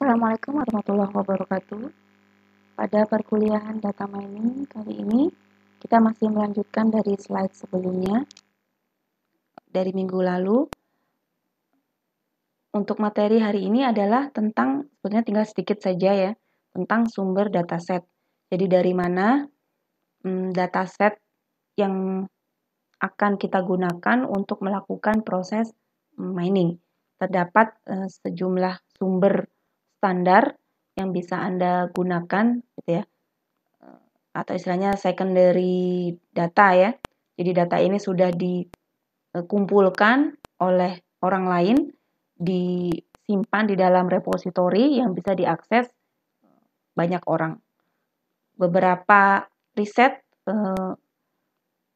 Assalamualaikum warahmatullahi wabarakatuh. Pada perkuliahan data mining kali ini, kita masih melanjutkan dari slide sebelumnya, dari minggu lalu. Untuk materi hari ini adalah tentang, sebenarnya tinggal sedikit saja ya, tentang sumber dataset. Jadi dari mana dataset yang akan kita gunakan untuk melakukan proses mining. Terdapat sejumlah sumber standar yang bisa Anda gunakan gitu ya. Atau istilahnya secondary data ya. Jadi data ini sudah dikumpulkan oleh orang lain, disimpan di dalam repositori yang bisa diakses banyak orang. Beberapa riset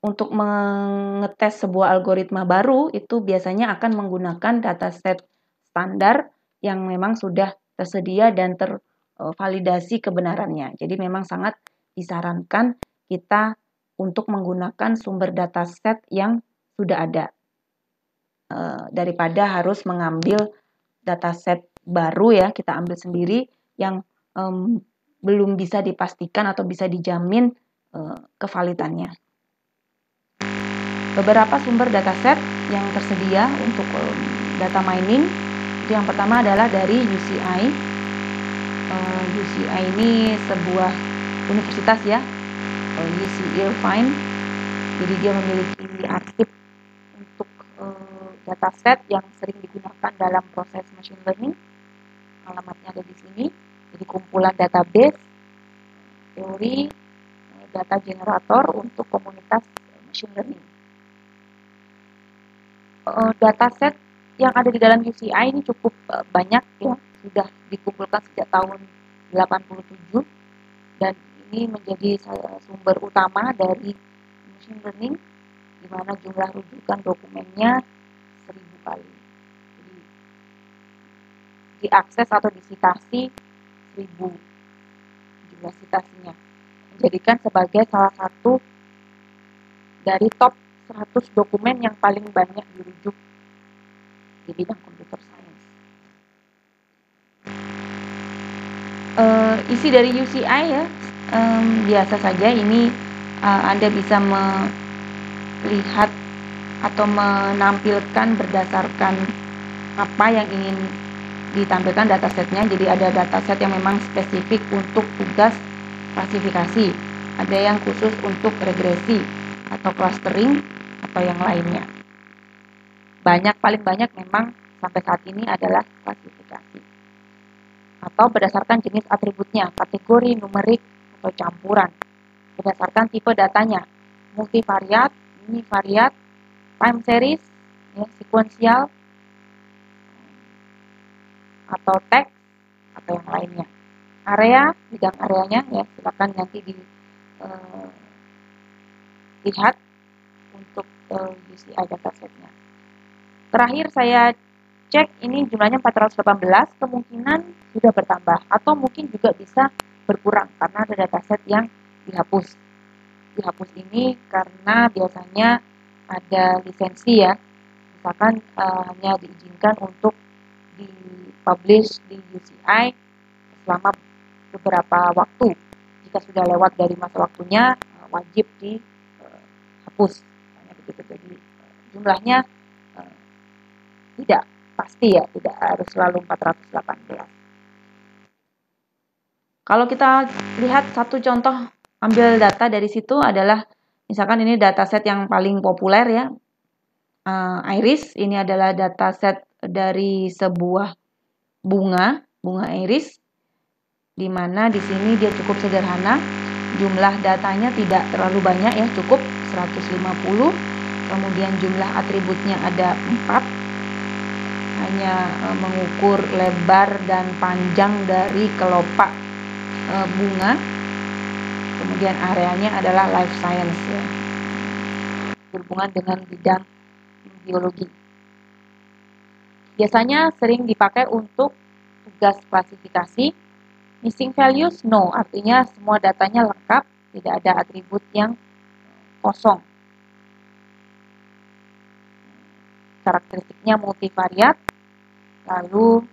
untuk mengetes sebuah algoritma baru itu biasanya akan menggunakan dataset standar yang memang sudah tersedia dan tervalidasi kebenarannya. Jadi memang sangat disarankan kita untuk menggunakan sumber dataset yang sudah ada daripada harus mengambil dataset baru ya, kita ambil sendiri yang belum bisa dipastikan atau bisa dijamin kevalidannya. Beberapa sumber dataset yang tersedia untuk data mining itu yang pertama adalah dari UCI. UCI ini sebuah universitas ya, UC Irvine. Jadi dia memiliki arsip untuk dataset yang sering digunakan dalam proses machine learning. Alamatnya ada di sini. Jadi kumpulan database, teori, data generator untuk komunitas machine learning. Dataset yang ada di dalam UCI ini cukup banyak ya, sudah dikumpulkan sejak tahun 87 dan ini menjadi sumber utama dari machine learning di mana jumlah rujukan dokumennya 1000 kali. Jadi diakses atau disitasi 1000 jumlah sitasinya, menjadikan sebagai salah satu dari top 100 dokumen yang paling banyak dirujuk di bidang computer science. Isi dari UCI ya, biasa saja ini Anda bisa melihat atau menampilkan berdasarkan apa yang ingin ditampilkan datasetnya. Jadi ada dataset yang memang spesifik untuk tugas klasifikasi, ada yang khusus untuk regresi atau clustering atau yang lainnya. Paling banyak memang sampai saat ini adalah klasifikasi atau berdasarkan jenis atributnya, kategori, numerik, atau campuran, berdasarkan tipe datanya, multivariat, univariat, time series, ya, sekuensial, atau teks, atau yang lainnya. Area, bidang areanya, ya silakan nanti dilihat untuk UCI datasetnya. Terakhir saya cek ini jumlahnya 418, kemungkinan sudah bertambah atau mungkin juga bisa berkurang karena ada dataset yang dihapus. Dihapus ini karena biasanya ada lisensi ya, misalkan hanya diizinkan untuk dipublish di UCI selama beberapa waktu. Jika sudah lewat dari masa waktunya, wajib dihapus. Jadi jumlahnya tidak pasti ya, tidak harus selalu 418. Kalau kita lihat satu contoh ambil data dari situ adalah misalkan ini dataset yang paling populer ya, iris. Ini adalah dataset dari sebuah bunga iris, di mana di sini dia cukup sederhana, jumlah datanya tidak terlalu banyak ya, cukup 150. Kemudian jumlah atributnya ada 4, hanya mengukur lebar dan panjang dari kelopak bunga. Kemudian areanya adalah life science ya, berhubungan dengan bidang biologi. Biasanya sering dipakai untuk tugas klasifikasi. Missing values no, artinya semua datanya lengkap, tidak ada atribut yang kosong. Karakteristiknya multivariat, lalu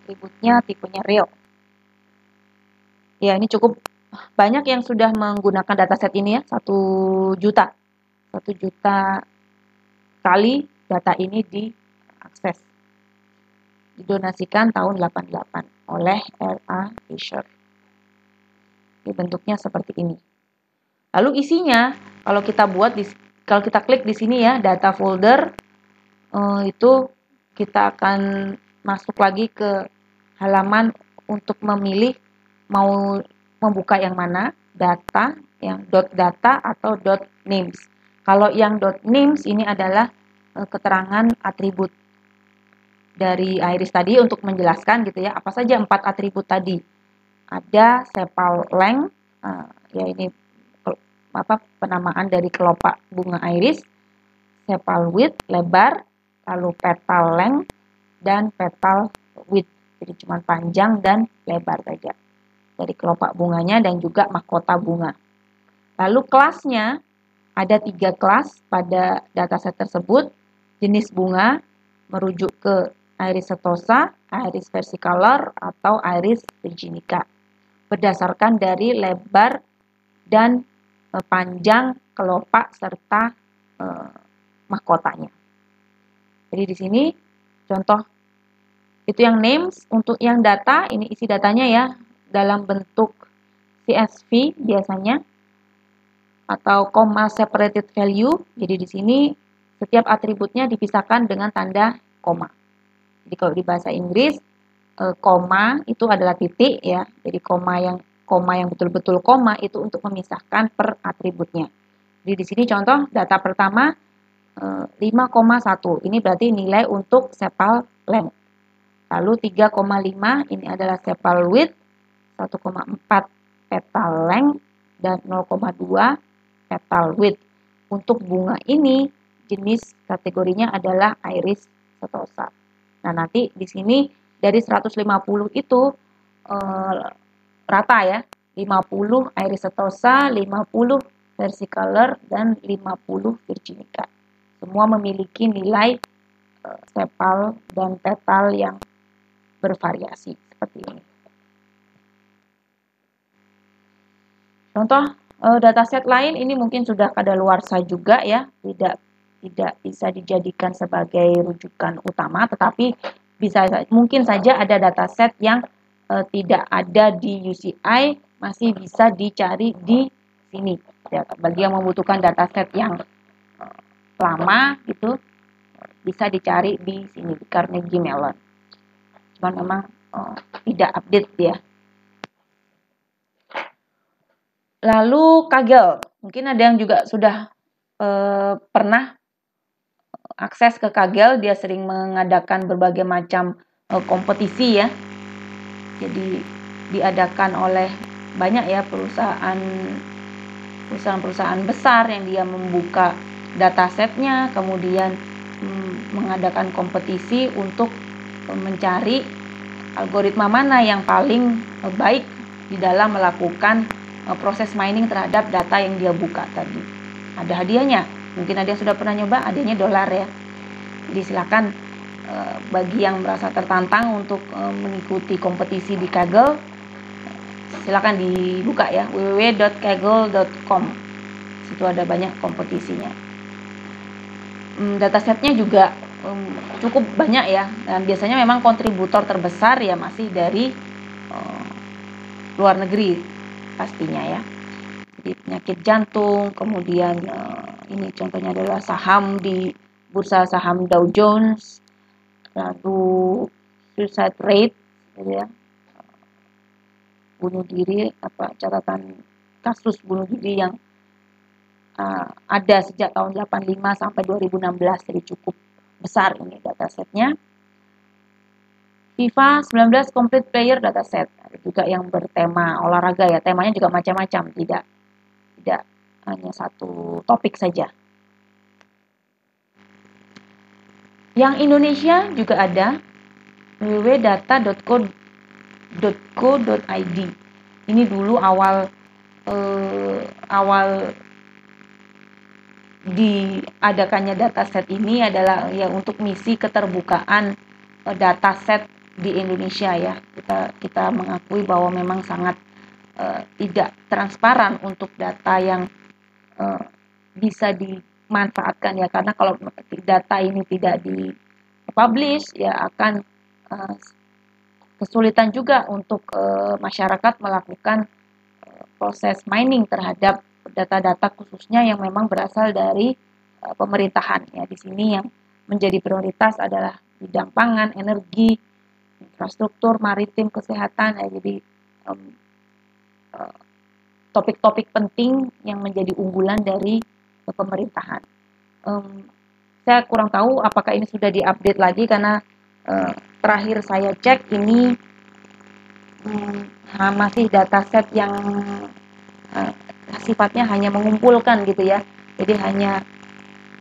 atributnya tipenya real. Ya, ini cukup banyak yang sudah menggunakan dataset ini ya, 1 juta. 1 juta kali data ini diakses. Didonasikan tahun 88 oleh R.A. Fisher. Ini bentuknya seperti ini. Lalu isinya, kalau kita klik di sini ya, data folder, itu kita akan masuk lagi ke halaman untuk memilih mau membuka yang mana, data, yang .data atau .names. Kalau yang .names ini adalah keterangan atribut dari Iris tadi untuk menjelaskan gitu ya, apa saja 4 atribut tadi. Ada sepal length, ya ini penamaan dari kelopak bunga iris, sepal width, lebar, lalu petal length, dan petal width. Jadi cuma panjang dan lebar saja dari kelopak bunganya dan juga mahkota bunga. Lalu kelasnya, ada 3 kelas pada dataset tersebut. Jenis bunga merujuk ke Iris setosa, Iris versicolor, atau Iris virginica. Berdasarkan dari lebar dan panjang kelopak serta mahkotanya. Jadi di sini contoh itu yang names. Untuk yang data, ini isi datanya ya dalam bentuk CSV biasanya atau comma separated value. Jadi di sini setiap atributnya dipisahkan dengan tanda koma. Jadi kalau di bahasa Inggris koma itu adalah titik ya. Jadi koma yang betul-betul koma itu untuk memisahkan per atributnya. Jadi di sini contoh data pertama 5,1. Ini berarti nilai untuk sepal length. Lalu 3,5 ini adalah sepal width, 1,4 petal length, dan 0,2 petal width. Untuk bunga ini jenis kategorinya adalah Iris setosa. Nah, nanti di sini dari 150 itu rata ya. 50 Iris setosa, 50 versicolor, dan 50 virginica. Semua memiliki nilai sepal dan petal yang bervariasi seperti ini. Contoh dataset lain ini mungkin sudah kadaluarsa juga ya, tidak bisa dijadikan sebagai rujukan utama, tetapi mungkin saja ada dataset yang tidak ada di UCI masih bisa dicari di sini. Ya, bagi yang membutuhkan dataset yang lama gitu bisa dicari di sini di Carnegie Mellon. Cuman memang tidak update ya. Lalu Kaggle, mungkin ada yang juga sudah pernah akses ke Kaggle. Dia sering mengadakan berbagai macam kompetisi ya. Jadi diadakan oleh banyak ya perusahaan-perusahaan besar yang dia membuka datasetnya, kemudian mengadakan kompetisi untuk mencari algoritma mana yang paling baik di dalam melakukan proses mining terhadap data yang dia buka tadi. Ada hadiahnya, mungkin ada yang sudah pernah nyoba, hadiahnya $. Ya. Jadi silakan bagi yang merasa tertantang untuk mengikuti kompetisi di Kaggle, silakan dibuka ya, www.kaggle.com. Situ ada banyak kompetisinya. Datasetnya juga cukup banyak ya, dan biasanya memang kontributor terbesar ya masih dari luar negeri pastinya ya. Jadi penyakit jantung, kemudian ini contohnya adalah saham di bursa saham Dow Jones, lalu suicide rate, gitu ya, bunuh diri, catatan kasus bunuh diri yang ada sejak tahun 85 sampai 2016, jadi cukup besar ini datasetnya. FIFA 19 Complete Player Dataset, juga yang bertema olahraga ya, temanya juga macam-macam, tidak hanya satu topik saja. Yang Indonesia juga ada, www.data.co.id. Ini dulu awal diadakannya dataset ini adalah ya untuk misi keterbukaan dataset di Indonesia ya. Kita mengakui bahwa memang sangat tidak transparan untuk data yang bisa dimanfaatkan ya, karena kalau data ini tidak dipublish ya akan kesulitan juga untuk masyarakat melakukan proses mining terhadap data-data khususnya yang memang berasal dari pemerintahan ya. Di sini yang menjadi prioritas adalah bidang pangan, energi, infrastruktur, maritim, kesehatan ya. Jadi topik-topik penting yang menjadi unggulan dari pemerintahan. Saya kurang tahu apakah ini sudah diupdate lagi, karena terakhir saya cek ini masih dataset yang sifatnya hanya mengumpulkan gitu ya. Jadi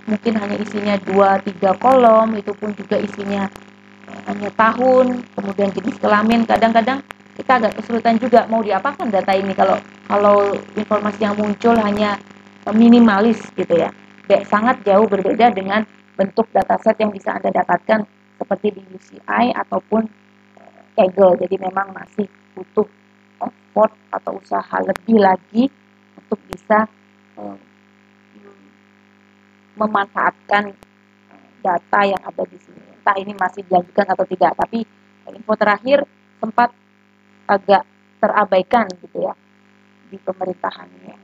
mungkin hanya isinya 2-3 kolom, itu pun juga isinya hanya tahun, kemudian jenis kelamin. Kadang-kadang kita agak kesulitan juga mau diapakan data ini kalau informasi yang muncul hanya minimalis gitu ya. Sangat jauh berbeda dengan bentuk dataset yang bisa Anda dapatkan seperti di UCI ataupun Kaggle. Jadi memang masih butuh effort atau usaha lebih lagi untuk bisa memanfaatkan data yang ada di sini. Entah ini masih dilanjutkan atau tidak, tapi info terakhir sempat agak terabaikan gitu ya di pemerintahan yang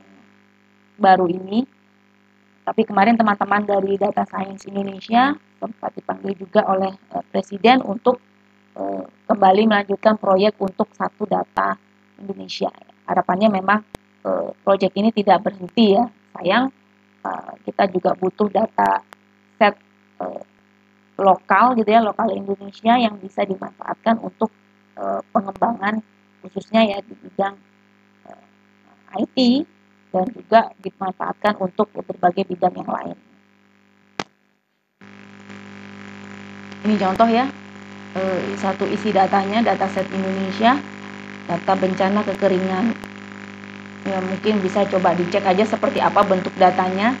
baru ini. Tapi kemarin teman-teman dari Data Science Indonesia sempat dipanggil juga oleh Presiden untuk kembali melanjutkan proyek untuk satu data Indonesia. Harapannya memang proyek ini tidak berhenti ya. Sayang kita juga butuh data set lokal gitu ya, lokal Indonesia yang bisa dimanfaatkan untuk pengembangan khususnya ya di bidang IT, dan juga dimanfaatkan untuk berbagai bidang yang lain. Ini contoh ya, satu isi datanya, dataset Indonesia, data bencana kekeringan. Ya, mungkin bisa coba dicek aja seperti apa bentuk datanya,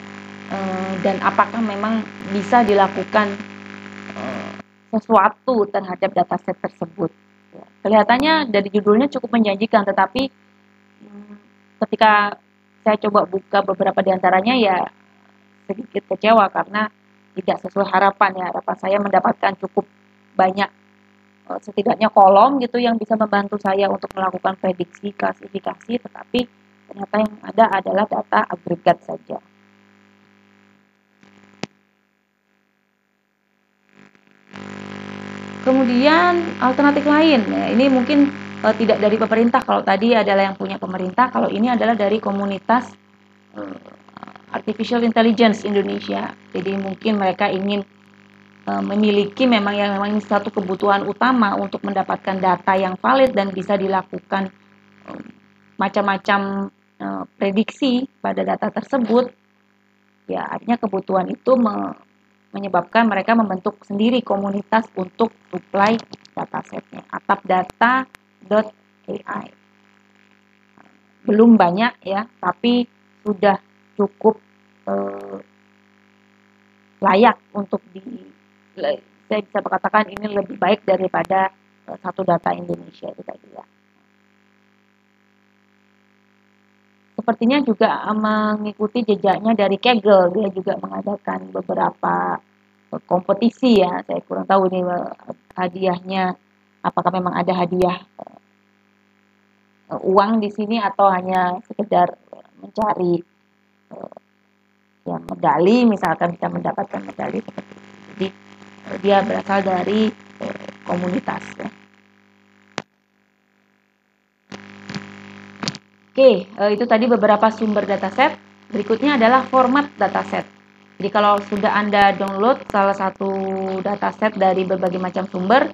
dan apakah memang bisa dilakukan sesuatu terhadap dataset tersebut. Ya, kelihatannya dari judulnya cukup menjanjikan, tetapi ketika saya coba buka beberapa diantaranya ya sedikit kecewa karena tidak sesuai harapan ya. Harapan saya mendapatkan cukup banyak setidaknya kolom gitu yang bisa membantu saya untuk melakukan prediksi, klasifikasi, tetapi ternyata yang ada adalah data agregat saja. Kemudian alternatif lain, ya, ini mungkin tidak dari pemerintah. Kalau tadi adalah yang punya pemerintah, kalau ini adalah dari komunitas Artificial Intelligence Indonesia. Jadi mungkin mereka ingin memiliki memang ini satu kebutuhan utama untuk mendapatkan data yang valid dan bisa dilakukan macam-macam prediksi pada data tersebut. Ya, artinya kebutuhan itu menyebabkan mereka membentuk sendiri komunitas untuk supply datasetnya, atapdata.ai. Belum banyak ya, tapi sudah cukup layak untuk saya bisa katakan ini lebih baik daripada satu data Indonesia itu tadi ya. Sepertinya juga mengikuti jejaknya dari Kaggle, dia juga mengadakan beberapa kompetisi ya. Saya kurang tahu ini hadiahnya apakah memang ada hadiah uang di sini atau hanya sekedar mencari ya medali, misalkan bisa mendapatkan medali seperti itu. Jadi dia berasal dari komunitas ya. Oke, itu tadi beberapa sumber dataset. Berikutnya adalah format dataset. Jadi kalau sudah Anda download salah satu dataset dari berbagai macam sumber,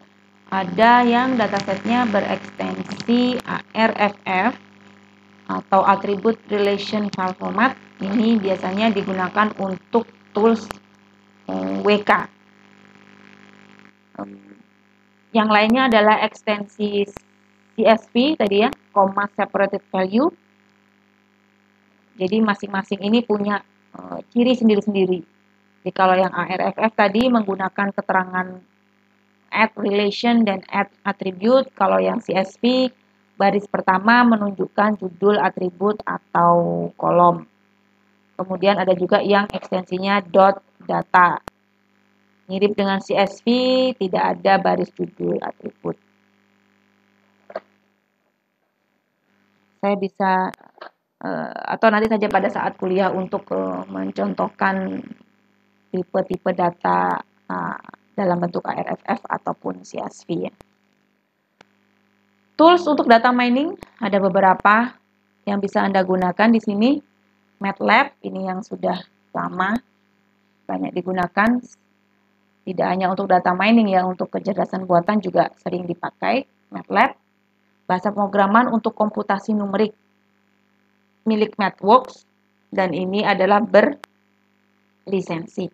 ada yang datasetnya berekstensi ARFF atau Attribute Relation File Format. Ini biasanya digunakan untuk tools WK. Yang lainnya adalah ekstensi CSV tadi ya, Comma Separated Value. Jadi masing-masing ini punya ciri sendiri-sendiri. Jadi kalau yang ARFF tadi menggunakan keterangan add relation dan add attribute. Kalau yang CSV, baris pertama menunjukkan judul atribut atau kolom. Kemudian ada juga yang ekstensinya dot data. Mirip dengan CSV, tidak ada baris judul atribut. Saya bisa atau nanti saja pada saat kuliah untuk mencontohkan tipe-tipe data dalam bentuk ARFF ataupun CSV ya. Tools untuk data mining ada beberapa yang bisa Anda gunakan di sini. MATLAB ini yang sudah lama banyak digunakan. Tidak hanya untuk data mining ya, untuk kecerdasan buatan juga sering dipakai MATLAB. Bahasa pemrograman untuk komputasi numerik milik MathWorks, dan ini adalah berlisensi.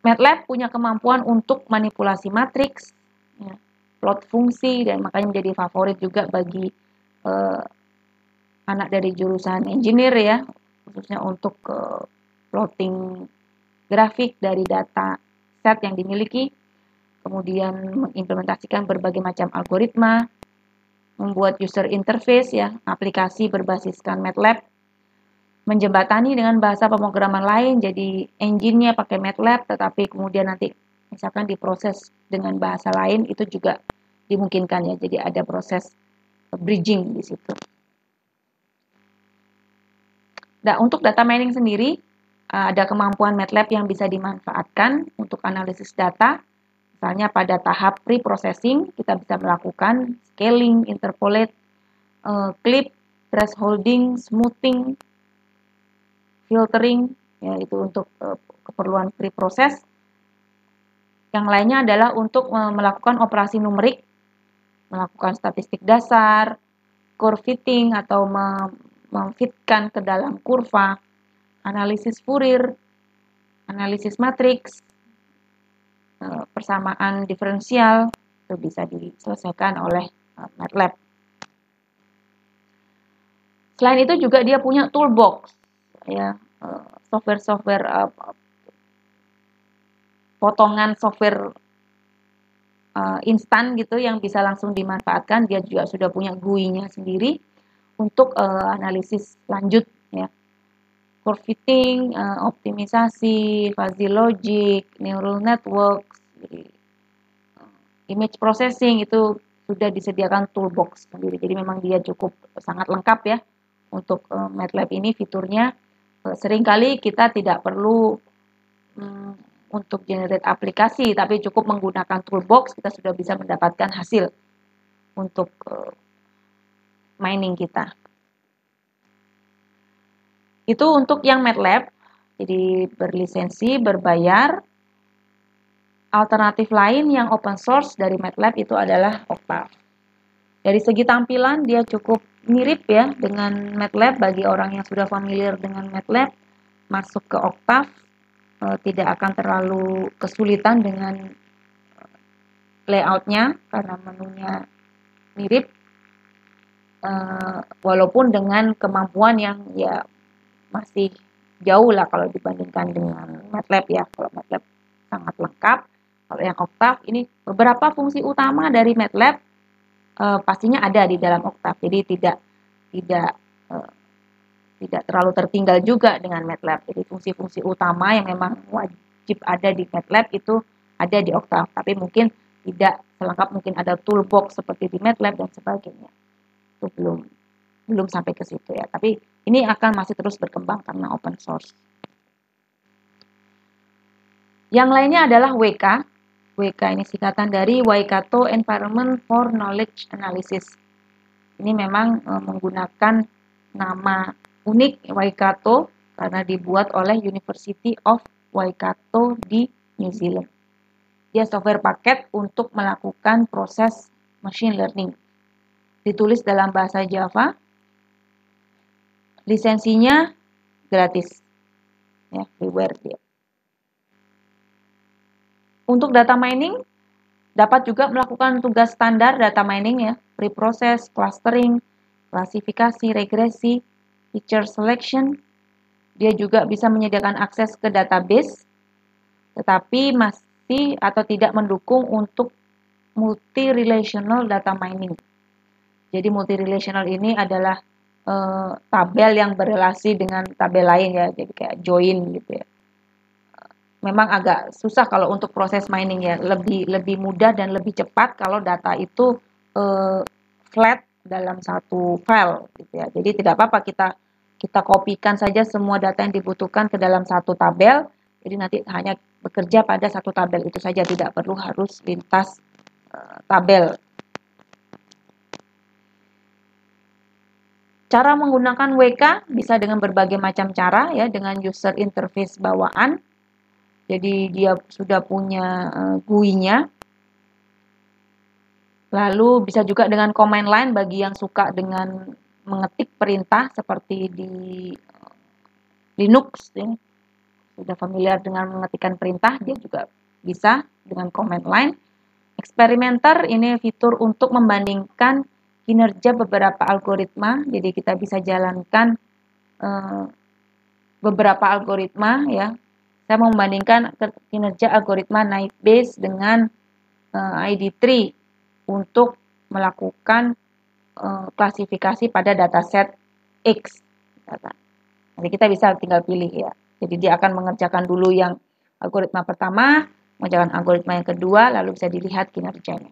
MATLAB punya kemampuan untuk manipulasi matriks, ya, plot fungsi, dan makanya menjadi favorit juga bagi anak dari jurusan engineer ya, khususnya untuk plotting grafik dari data set yang dimiliki, kemudian mengimplementasikan berbagai macam algoritma, membuat user interface ya, aplikasi berbasiskan MATLAB, menjembatani dengan bahasa pemrograman lain, jadi engine-nya pakai MATLAB, tetapi kemudian nanti misalkan diproses dengan bahasa lain, itu juga dimungkinkan ya, jadi ada proses bridging di situ. Nah, untuk data mining sendiri, ada kemampuan MATLAB yang bisa dimanfaatkan untuk analisis data. Misalnya pada tahap pre-processing, kita bisa melakukan scaling, interpolate, clip, thresholding, smoothing, filtering, ya, itu untuk keperluan pre-process. Yang lainnya adalah untuk melakukan operasi numerik, melakukan statistik dasar, curve fitting atau memfitkan ke dalam kurva, analisis Fourier, analisis matriks, persamaan diferensial, itu bisa diselesaikan oleh MATLAB. Selain itu juga dia punya toolbox, ya, software-software potongan software instan gitu yang bisa langsung dimanfaatkan. Dia juga sudah punya GUI-nya sendiri untuk analisis lanjut ya. Curve fitting, optimisasi, fuzzy logic, neural networks, image processing itu sudah disediakan toolbox sendiri. Jadi memang dia cukup sangat lengkap ya untuk MATLAB ini fiturnya. Seringkali kita tidak perlu untuk generate aplikasi, tapi cukup menggunakan toolbox kita sudah bisa mendapatkan hasil untuk mining kita. Itu untuk yang MATLAB, jadi berlisensi, berbayar. Alternatif lain yang open source dari MATLAB itu adalah Octave. Dari segi tampilan dia cukup mirip ya dengan MATLAB. Bagi orang yang sudah familiar dengan MATLAB, masuk ke Octave tidak akan terlalu kesulitan dengan layoutnya karena menunya mirip, walaupun dengan kemampuan yang ya masih jauh lah kalau dibandingkan dengan MATLAB ya. Kalau MATLAB sangat lengkap. Kalau yang Octave ini beberapa fungsi utama dari MATLAB pastinya ada di dalam Octave. Jadi tidak terlalu tertinggal juga dengan MATLAB. Jadi fungsi-fungsi utama yang memang wajib ada di MATLAB itu ada di Octave. Tapi mungkin tidak selengkap, mungkin ada toolbox seperti di MATLAB dan sebagainya. Itu belum sampai ke situ ya. Tapi ini akan masih terus berkembang karena open source. Yang lainnya adalah WK. WK ini singkatan dari Waikato Environment for Knowledge Analysis. Ini memang menggunakan nama unik Waikato karena dibuat oleh University of Waikato di New Zealand. Dia software paket untuk melakukan proses machine learning. Ditulis dalam bahasa Java. Lisensinya gratis. Ya, freeware dia. Untuk data mining, dapat juga melakukan tugas standar data mining ya, pre-process, clustering, klasifikasi, regresi, feature selection. Dia juga bisa menyediakan akses ke database, tetapi masih atau tidak mendukung untuk multi-relational data mining. Jadi multi-relational ini adalah tabel yang berelasi dengan tabel lain ya, jadi kayak join gitu ya. Memang agak susah kalau untuk proses mining ya, lebih mudah dan lebih cepat kalau data itu flat dalam satu file gitu ya. Jadi tidak apa-apa kita kopikan saja semua data yang dibutuhkan ke dalam satu tabel. Jadi nanti hanya bekerja pada satu tabel itu saja, tidak perlu harus lintas tabel. Cara menggunakan WK bisa dengan berbagai macam cara ya, dengan user interface bawaan. Jadi dia sudah punya GUI-nya. Lalu bisa juga dengan command line bagi yang suka dengan mengetik perintah seperti di Linux ya. Sudah familiar dengan mengetikkan perintah, dia juga bisa dengan command line. Experimenter ini fitur untuk membandingkan kinerja beberapa algoritma. Jadi kita bisa jalankan beberapa algoritma ya. Saya mau membandingkan kinerja algoritma Naive dengan ID3 untuk melakukan klasifikasi pada dataset X. Jadi kita bisa tinggal pilih ya. Jadi dia akan mengerjakan dulu yang algoritma pertama, mengerjakan algoritma yang kedua, lalu bisa dilihat kinerjanya.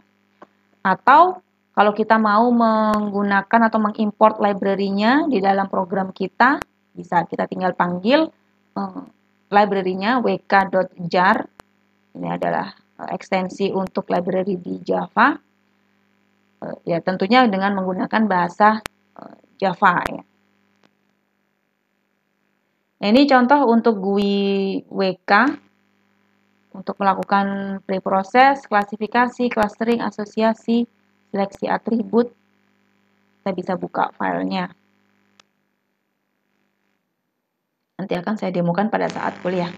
Atau kalau kita mau menggunakan atau mengimport library-nya di dalam program kita, bisa kita tinggal panggil library-nya wk.jar. Ini adalah ekstensi untuk library di Java. Ya tentunya dengan menggunakan bahasa Java ya. Nah, ini contoh untuk GUI WK untuk melakukan preproses, klasifikasi, clustering, asosiasi, seleksi atribut. Kita bisa buka filenya. Nanti akan saya demokan pada saat kuliah.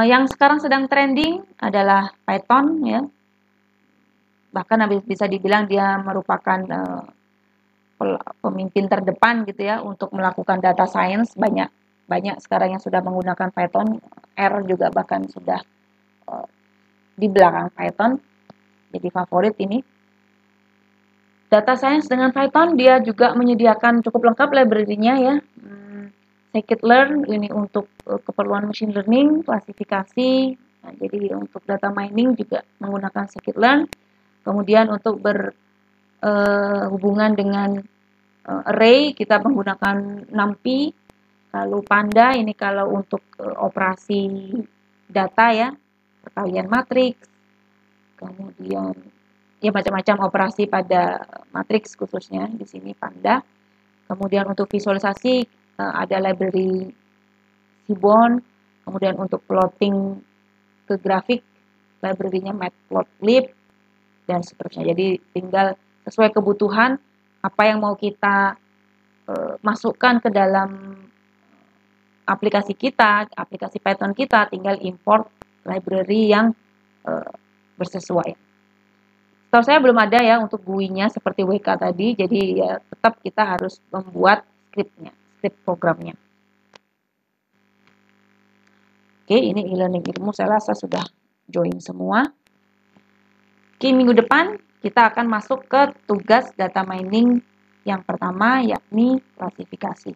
Yang sekarang sedang trending adalah Python ya. Bahkan bisa dibilang dia merupakan pemimpin terdepan gitu ya untuk melakukan data science. Banyak sekarang yang sudah menggunakan Python. R juga bahkan sudah di belakang Python. Jadi favorit ini. Data science dengan Python dia juga menyediakan cukup lengkap library-nya ya. Scikit-learn ini untuk keperluan machine learning, klasifikasi. Nah, jadi untuk data mining juga menggunakan scikit-learn. Kemudian untuk berhubungan dengan array kita menggunakan NumPy. Lalu Panda ini kalau untuk operasi data ya, perkalian matriks. Kemudian ya macam-macam operasi pada matriks khususnya di sini Panda. Kemudian untuk visualisasi ada library Seaborn. Kemudian untuk plotting ke grafik library-nya Matplotlib dan seterusnya. Jadi tinggal sesuai kebutuhan apa yang mau kita masukkan ke dalam aplikasi kita, aplikasi Python kita, tinggal import library yang bersesuaian. Setahu saya belum ada ya untuk GUI-nya seperti WK tadi, jadi ya tetap kita harus membuat script programnya. Oke, ini e-learning ilmu saya rasa sudah join semua. Oke, minggu depan kita akan masuk ke tugas data mining yang pertama, yakni klasifikasi.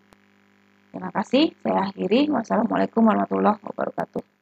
Terima kasih, saya akhiri. Wassalamualaikum warahmatullahi wabarakatuh.